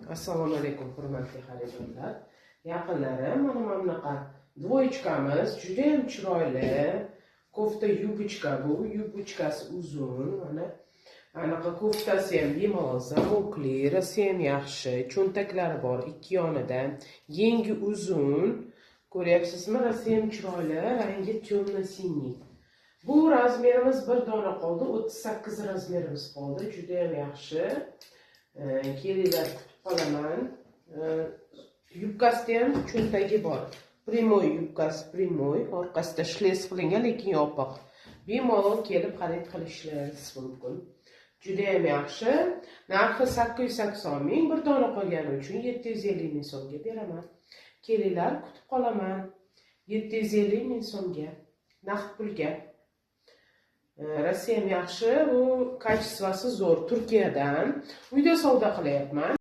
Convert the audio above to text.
Assalomu alaykum hurmatli xaridorlar. Yaqinlarim, mana bunaqa dvoychkamiz juda ham chiroyli. Kofta yubochka bu, yubochkasi uzun, mana anaqa koftasi ham bemalol zamokli, rosi ham yaxshi, cho'ntaklari bor ikki yonida, yengi uzun. Ko'ryapsizmi? Rosi ham chiroyli, rangi temno-siniy. Bu razmerimiz bir dona qoldi, 38 razmerimiz qoldi, juda ham yaxshi. Kelinglar, kutib qolaman. Yubkasida ham cho'ntagi bor. Primoy yubkasi, primoy, orqasida shles qilingan, lekin yopiq. Bemalol kelib xarid qilishingiz mumkin. Juda ham yaxshi. Narxi 880 ming, bir dona qolgani uchun 750 ming so'mga beraman. Kelinglar, kutib qolaman. 750 ming so'mga, naqd pulga. Rossiya ham yaxshi, bu kачествоsi zo'r. Turkiyadan uyda savdo qilyapman.